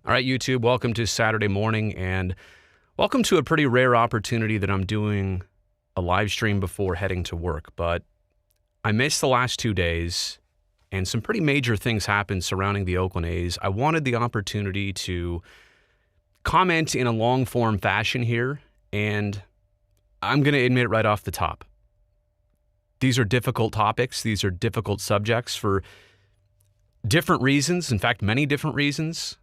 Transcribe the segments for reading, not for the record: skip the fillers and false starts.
All right, YouTube, welcome to Saturday morning, and welcome to a pretty rare opportunity that I'm doing a live stream before heading to work. But I missed the last 2 days, and some pretty major things happened surrounding the Oakland A's. I wanted the opportunity to comment in a long-form fashion here, and I'm going to admit right off the top, these are difficult topics. These are difficult subjects for different reasons. In fact, many different reasons.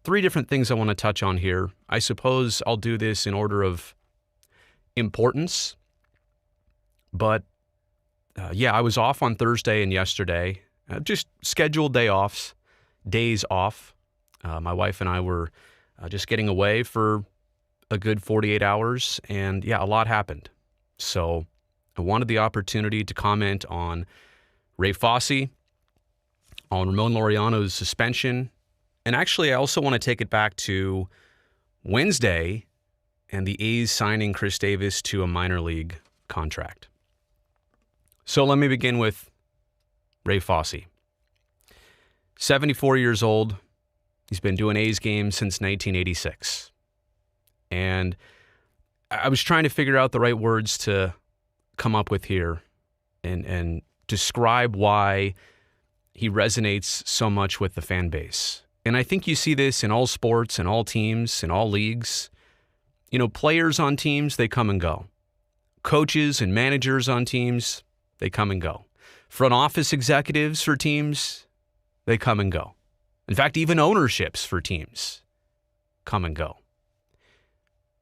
3 different things I want to touch on here. I suppose I'll do this in order of importance. But I was off on Thursday and yesterday. Just scheduled days off. My wife and I were just getting away for a good 48 hours. And a lot happened. So I wanted the opportunity to comment on Ray Fosse, on Ramon Laureano's suspension. And actually, I also want to take it back to Wednesday and the A's signing Khris Davis to a minor league contract. So let me begin with Ray Fosse. 74 years old. He's been doing A's games since 1986. And I was trying to figure out the right words to come up with here and describe why he resonates so much with the fan base. And I think you see this in all sports and all teams and all leagues. You know, players on teams, they come and go. Coaches and managers on teams, they come and go. Front office executives for teams, they come and go. In fact, even ownerships for teams come and go.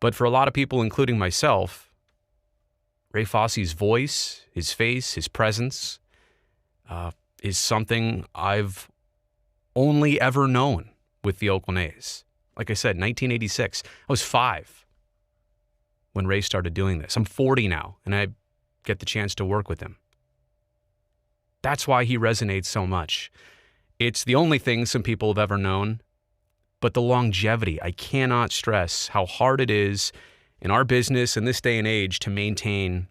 But for a lot of people, including myself, Ray Fosse's voice, his face, his presence is something I've only ever known with the Oakland A's. Like I said, 1986. I was 5 when Ray started doing this. I'm 40 now, and I get the chance to work with him. That's why he resonates so much. It's the only thing some people have ever known, but the longevity. I cannot stress how hard it is in our business in this day and age to maintain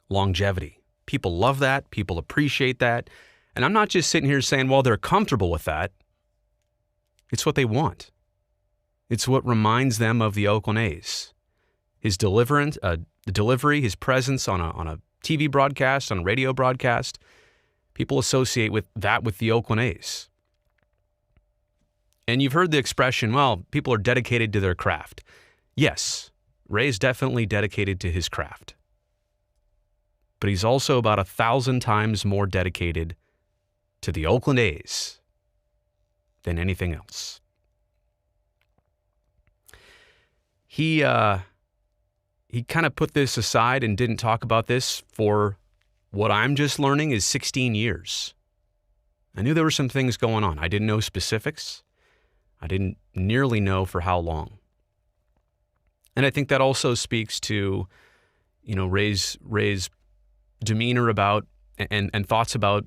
longevity. People love that. People appreciate that. And I'm not just sitting here saying, well, they're comfortable with that. It's what they want. It's what reminds them of the Oakland A's. His the delivery, his presence on a TV broadcast, on a radio broadcast, people associate with the Oakland A's. And you've heard the expression, well, people are dedicated to their craft. Yes, Ray's definitely dedicated to his craft. But he's also about 1,000 times more dedicated to the Oakland A's than anything else. He kind of put this aside and didn't talk about this for what I'm just learning is 16 years. I knew there were some things going on. I didn't know specifics. I didn't nearly know for how long. And I think that also speaks to, Ray's demeanor about and thoughts about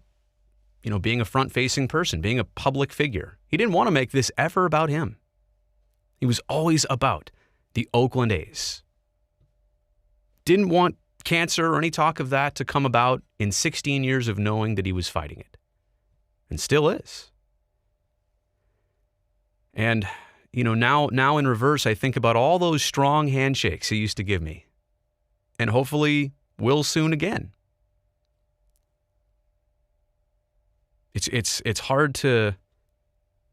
being a front-facing person, being a public figure. He didn't want to make this ever about him. He was always about the Oakland A's. Didn't want cancer or any talk of that to come about in 16 years of knowing that he was fighting it. And still is. And, now in reverse, I think about all those strong handshakes he used to give me. And hopefully will soon again. It's hard to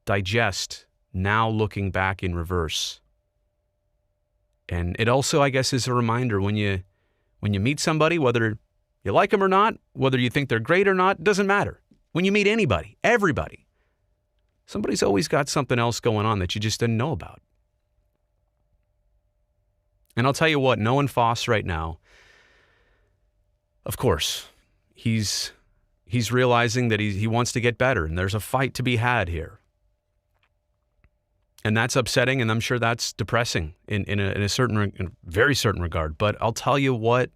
digest now looking back in reverse. And it also, I guess, is a reminder when you meet somebody, whether you like them or not, whether you think they're great or not, doesn't matter. When you meet anybody, everybody, somebody's always got something else going on that you just didn't know about. And I'll tell you what, knowing Fosse right now, of course, he's realizing that he wants to get better, and there's a fight to be had here. And that's upsetting, and I'm sure that's depressing in a very certain regard. But I'll tell you what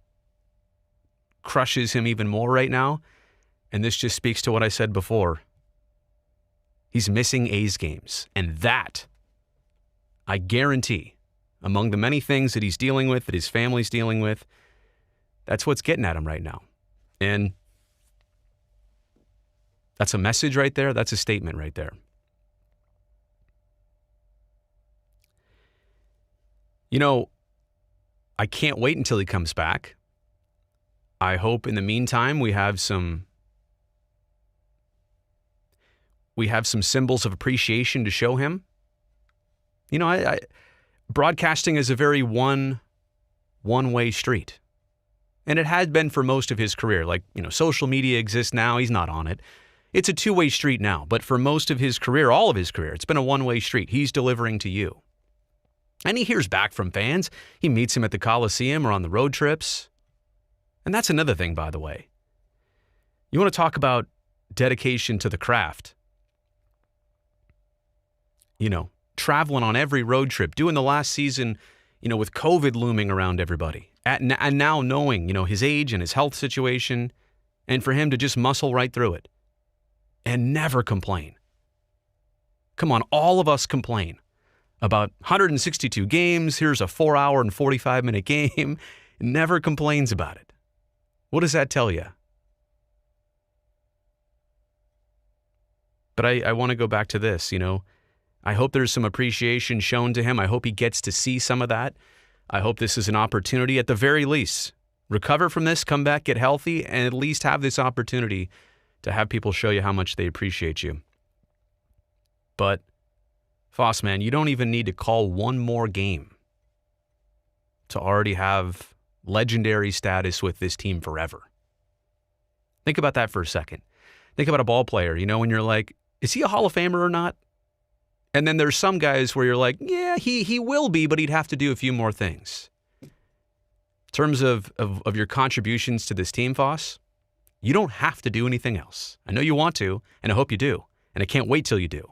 crushes him even more right now, and this just speaks to what I said before. He's missing A's games, and that, I guarantee, among the many things that he's dealing with, that his family's dealing with, that's what's getting at him right now. And that's a message right there. That's a statement right there. You know, I can't wait until he comes back. I hope in the meantime we have some symbols of appreciation to show him. You know, broadcasting is a very one-way street. And it had been for most of his career. Like, you know, social media exists now. He's not on it. It's a two-way street now. But for most of his career, all of his career, it's been a one-way street. He's delivering to you. And he hears back from fans. He meets them at the Coliseum or on the road trips. And that's another thing, by the way. You want to talk about dedication to the craft. You know, traveling on every road trip, doing the last season, you know, with COVID looming around everybody. And now knowing, you know, his age and his health situation, and for him to just muscle right through it and never complain. Come on, all of us complain about 162 games. Here's a 4-hour and 45-minute game. Never complains about it. What does that tell you? But I want to go back to this, you know. I hope there's some appreciation shown to him. I hope he gets to see some of that. I hope this is an opportunity at the very least. Recover from this, come back, get healthy, and at least have this opportunity to have people show you how much they appreciate you. But, Fosse, man, you don't even need to call one more game to already have legendary status with this team forever. Think about that for a second. Think about a ball player, you know, when you're like, is he a Hall of Famer or not? And then there's some guys where you're like, yeah, he will be, but he'd have to do a few more things. In terms of your contributions to this team, Fosse, you don't have to do anything else. I know you want to, and I hope you do, and I can't wait till you do.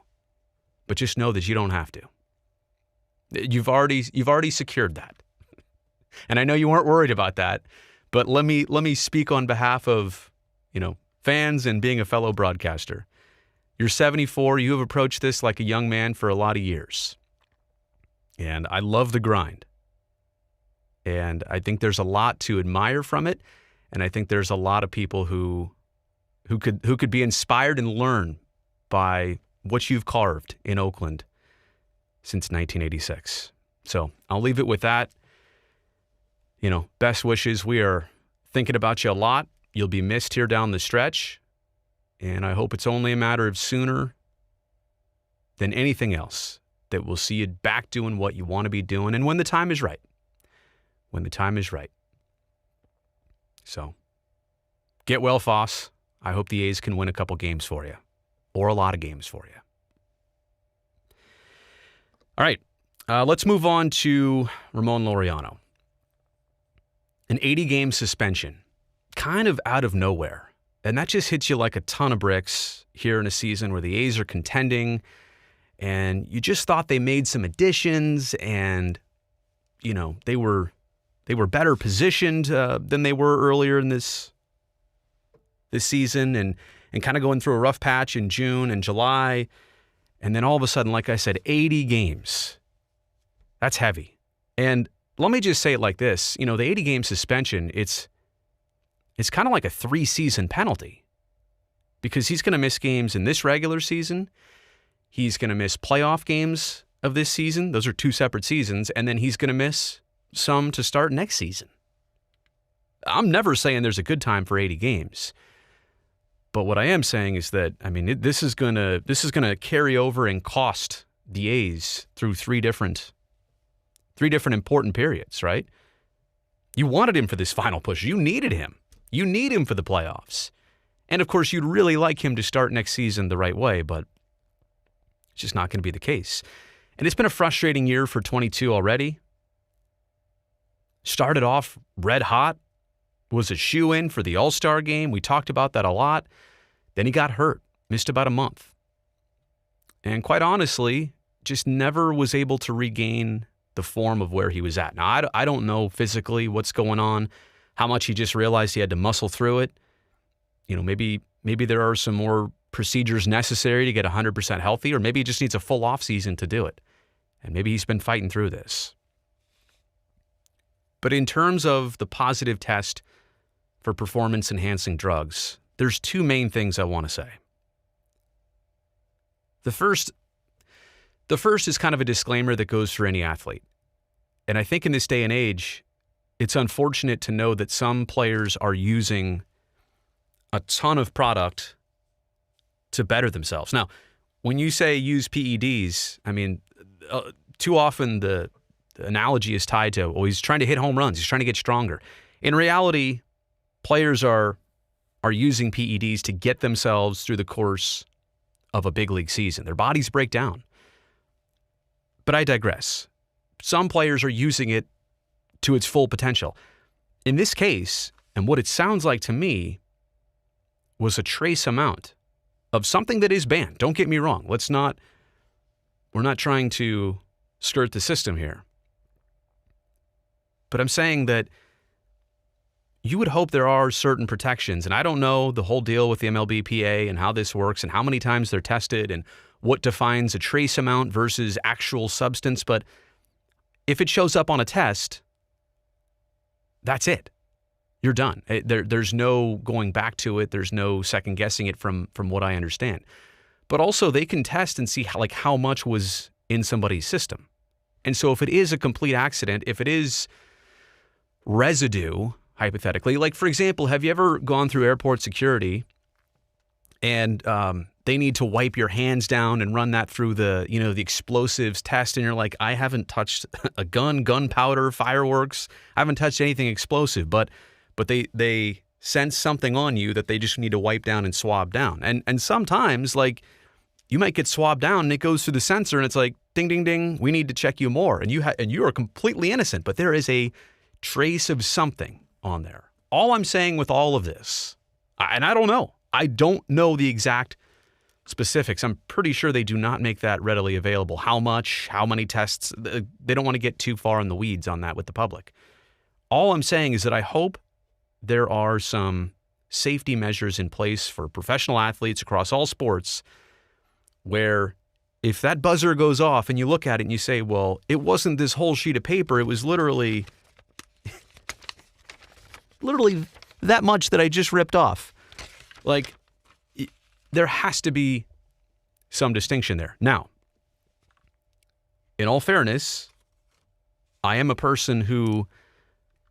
But just know that you don't have to. You've already secured that. And I know you weren't worried about that, but let me speak on behalf of, you know, fans and being a fellow broadcaster. You're 74. You have approached this like a young man for a lot of years. And I love the grind. And I think there's a lot to admire from it. And I think there's a lot of people who could be inspired and learn by what you've carved in Oakland since 1986. So I'll leave it with that. You know, best wishes. We are thinking about you a lot. You'll be missed here down the stretch. And I hope it's only a matter of sooner than anything else that we'll see you back doing what you want to be doing, and when the time is right. When the time is right. So, get well, Fosse. I hope the A's can win a couple games for you, or a lot of games for you. All right, let's move on to Ramon Laureano. An 80-game suspension, kind of out of nowhere. And that just hits you like a ton of bricks here in a season where the A's are contending, and you just thought they made some additions, and you know they were better positioned than they were earlier in this season, and kind of going through a rough patch in June and July, and then all of a sudden, like I said, 80 games. That's heavy. And let me just say it like this: you know, the 80-game suspension, it's kind of like a 3-season penalty, because he's going to miss games in this regular season. He's going to miss playoff games of this season. Those are 2 separate seasons. And then he's going to miss some to start next season. I'm never saying there's a good time for 80 games. But what I am saying is that, I mean, this is going to carry over and cost the A's through three different important periods, right? You wanted him for this final push. You needed him. You need him for the playoffs. And of course, you'd really like him to start next season the right way, but it's just not going to be the case. And it's been a frustrating year for 22 already. Started off red hot, was a shoo-in for the All-Star game. We talked about that a lot. Then he got hurt, missed about a month. And quite honestly, just never was able to regain the form of where he was at. Now, I don't know physically what's going on, how much he just realized he had to muscle through it. You know, maybe there are some more procedures necessary to get 100% healthy, or maybe he just needs a full off season to do it. And maybe he's been fighting through this. But in terms of the positive test for performance-enhancing drugs, there's 2 main things I want to say. The first is kind of a disclaimer that goes for any athlete. And I think in this day and age, it's unfortunate to know that some players are using a ton of product to better themselves. Now, when you say use PEDs, I mean, too often the analogy is tied to, well, he's trying to hit home runs. He's trying to get stronger. In reality, players are using PEDs to get themselves through the course of a big league season. Their bodies break down. But I digress. Some players are using it to its full potential. In this case, and what it sounds like to me, was a trace amount of something that is banned. Don't get me wrong. We're not trying to skirt the system here. But I'm saying that you would hope there are certain protections, and I don't know the whole deal with the MLBPA and how this works and how many times they're tested and what defines a trace amount versus actual substance, but if it shows up on a test, that's it. You're done. There's no going back to it. There's no second guessing it from what I understand. But also they can test and see how much was in somebody's system. And so if it is a complete accident, if it is residue, hypothetically, like for example, have you ever gone through airport security and they need to wipe your hands down and run that through the explosives test, and you're like, I haven't touched a gunpowder, fireworks, I haven't touched anything explosive, but they sense something on you that they just need to wipe down and swab down. And sometimes, like, you might get swabbed down and it goes through the sensor and it's like, ding, ding, ding, we need to check you more. And you are completely innocent, but there is a trace of something on there. All I'm saying with all of this, and I don't know the exact specifics. I'm pretty sure they do not make that readily available. How much, how many tests, they don't want to get too far in the weeds on that with the public. All I'm saying is that I hope there are some safety measures in place for professional athletes across all sports where if that buzzer goes off and you look at it and you say, well, it wasn't this whole sheet of paper, it was literally that much that I just ripped off. Like, there has to be some distinction there. Now, in all fairness, I am a person who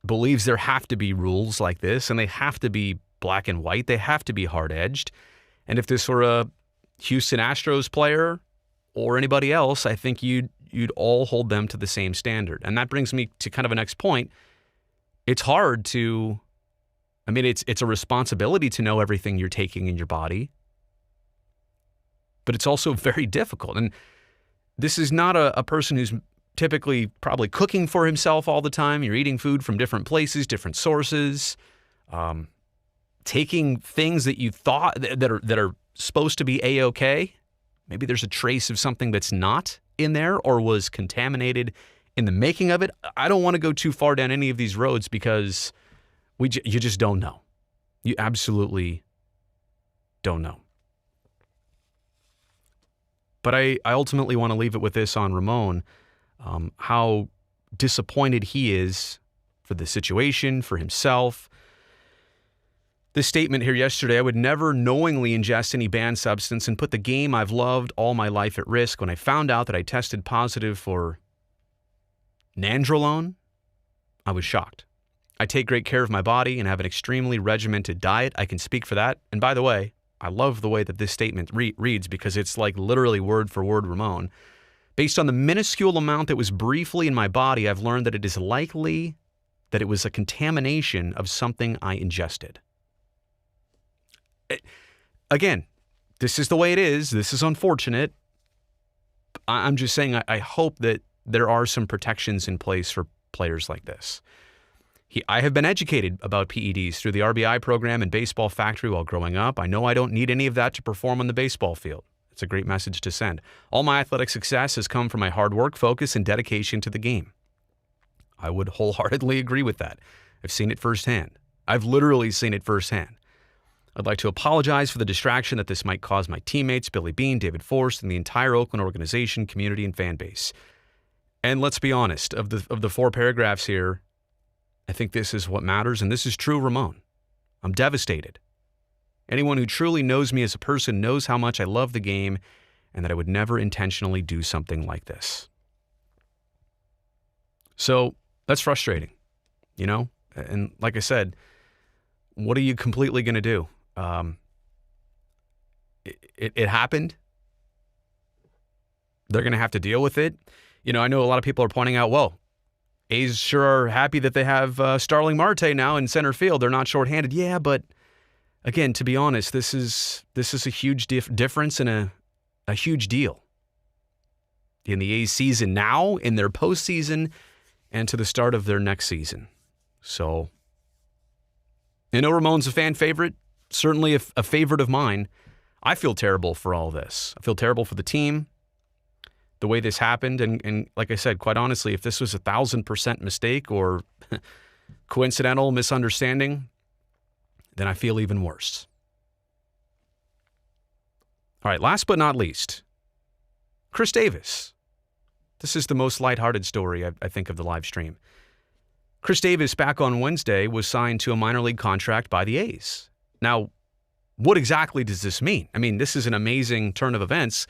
believes there have to be rules like this, and they have to be black and white. They have to be hard-edged. And if this were a Houston Astros player or anybody else, I think you'd all hold them to the same standard. And that brings me to kind of a next point. It's hard to, it's a responsibility to know everything you're taking in your body, but it's also very difficult. And this is not a person who's typically probably cooking for himself all the time. You're eating food from different places, different sources, taking things that you thought that are supposed to be A-okay. Maybe there's a trace of something that's not in there or was contaminated in the making of it. I don't want to go too far down any of these roads because you just don't know. You absolutely don't know. But I ultimately want to leave it with this on Ramon, how disappointed he is for the situation, for himself. This statement here yesterday, I would never knowingly ingest any banned substance and put the game I've loved all my life at risk. When I found out that I tested positive for nandrolone, I was shocked. I take great care of my body and have an extremely regimented diet. I can speak for that. And by the way, I love the way that this statement reads because it's like literally word for word Ramon. Based on the minuscule amount that was briefly in my body, I've learned that it is likely that it was a contamination of something I ingested. Again, this is the way it is. This is unfortunate. I'm just saying I hope that there are some protections in place for players like this. I have been educated about PEDs through the RBI program and Baseball Factory while growing up. I know I don't need any of that to perform on the baseball field. It's a great message to send. All my athletic success has come from my hard work, focus, and dedication to the game. I would wholeheartedly agree with that. I've seen it firsthand. I've literally seen it firsthand. I'd like to apologize for the distraction that this might cause my teammates, Billy Beane, David Forst, and the entire Oakland organization, community, and fan base. And let's be honest, of the 4 paragraphs here, I think this is what matters, and this is true, Ramon. I'm devastated. Anyone who truly knows me as a person knows how much I love the game and that I would never intentionally do something like this. So that's frustrating, you know? And like I said, what are you completely going to do? It happened. They're going to have to deal with it. You know, I know a lot of people are pointing out, well, A's sure are happy that they have Starling Marte now in center field. They're not shorthanded. Yeah, but again, to be honest, this is a huge difference and a huge deal in the A's season now, in their postseason, and to the start of their next season. So, I know Ramon's a fan favorite, certainly a favorite of mine. I feel terrible for all this. I feel terrible for the team, the way this happened. And like I said, quite honestly, if this was 1,000% mistake or coincidental misunderstanding, then I feel even worse. All right, last but not least, Khris Davis. This is the most lighthearted story, I think, of the live stream. Khris Davis, back on Wednesday, was signed to a minor league contract by the A's. Now, what exactly does this mean? I mean, this is an amazing turn of events.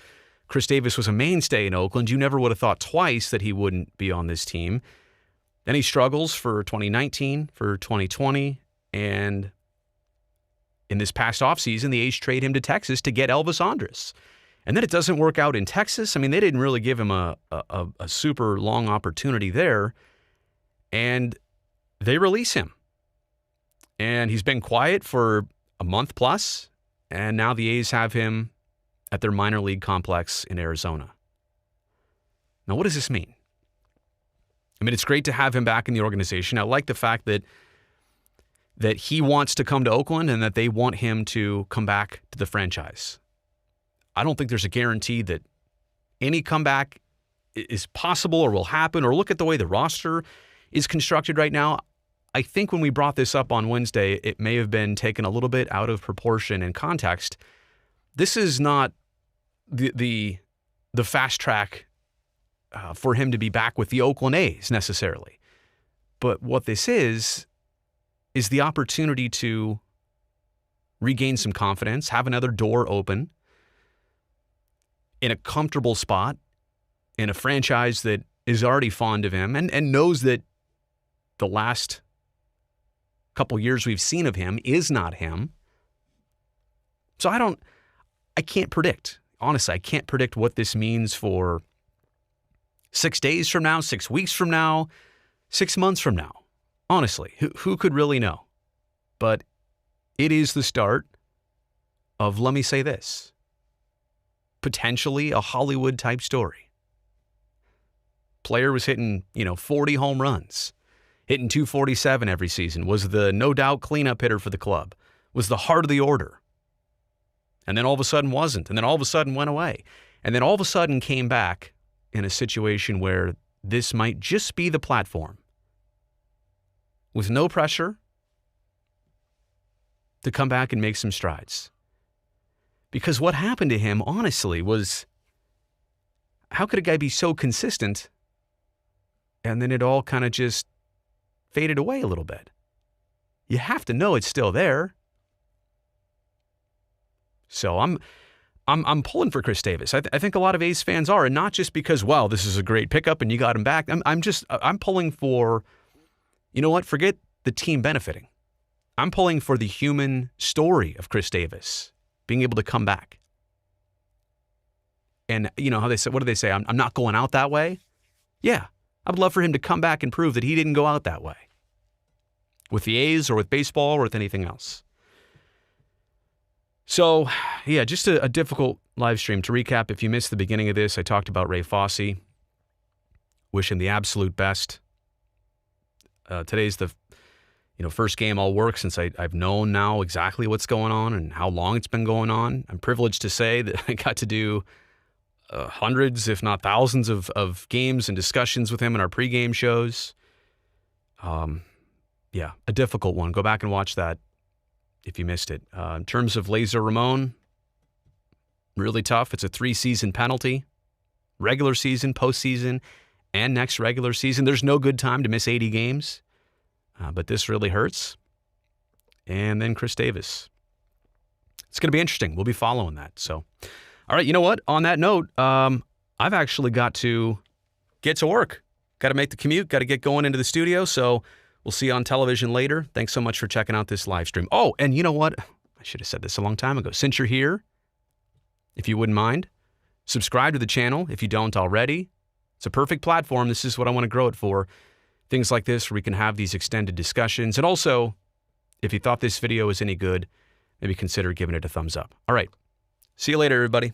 Khris Davis was a mainstay in Oakland. You never would have thought twice that he wouldn't be on this team. Then he struggles for 2019, for 2020, and in this past offseason, the A's trade him to Texas to get Elvis Andrus. And then it doesn't work out in Texas. I mean, they didn't really give him a super long opportunity there. And they release him. And he's been quiet for a month plus. And now the A's have him at their minor league complex in Arizona. Now, what does this mean? I mean, it's great to have him back in the organization. I like the fact that he wants to come to Oakland and that they want him to come back to the franchise. I don't think there's a guarantee that any comeback is possible or will happen, or look at the way the roster is constructed right now. I think when we brought this up on Wednesday, it may have been taken a little bit out of proportion and context. This is not the fast track for him to be back with the Oakland A's necessarily. But what this is the opportunity to regain some confidence, have another door open in a comfortable spot, in a franchise that is already fond of him and knows that the last couple years we've seen of him is not him. So I can't predict. Honestly, I can't predict what this means for 6 days from now, 6 weeks from now, 6 months from now. Honestly, who could really know? But it is the start of, let me say this, potentially a Hollywood-type story. Player was hitting, 40 home runs, hitting 247 every season, was the no-doubt cleanup hitter for the club, was the heart of the order. And then all of a sudden wasn't, and then all of a sudden went away. And then all of a sudden came back in a situation where this might just be the platform, with no pressure, to come back and make some strides. Because what happened to him, honestly, was, how could a guy be so consistent and then it all kind of just faded away a little bit? You have to know it's still there. So I'm pulling for Khris Davis. I think a lot of A's fans are, and not just because, wow, this is a great pickup and you got him back. I'm pulling for, you know what? Forget the team benefiting. I'm pulling for the human story of Khris Davis being able to come back. And you know how they say, what do they say? I'm not going out that way. Yeah, I'd love for him to come back and prove that he didn't go out that way with the A's or with baseball or with anything else. So, yeah, just a difficult live stream. To recap, if you missed the beginning of this, I talked about Ray Fosse. Wish him the absolute best. Today's the first game I'll work since I've known now exactly what's going on and how long it's been going on. I'm privileged to say that I got to do hundreds, if not thousands, of games and discussions with him in our pregame shows. Yeah, a difficult one. Go back and watch that if you missed it. In terms of Laser Ramon, really tough. It's a 3-season penalty. Regular season, postseason, and next regular season. There's no good time to miss 80 games. But this really hurts. And then Khris Davis. It's going to be interesting. We'll be following that. So, all right, you know what? On that note, I've actually got to get to work. got to make the commute, got to get going into the studio. So we'll see you on television later. Thanks so much for checking out this live stream. Oh, and you know what? I should have said this a long time ago. Since you're here, if you wouldn't mind, subscribe to the channel if you don't already. It's a perfect platform. This is what I want to grow it for. Things like this where we can have these extended discussions. And also, if you thought this video was any good, maybe consider giving it a thumbs up. All right. See you later, everybody.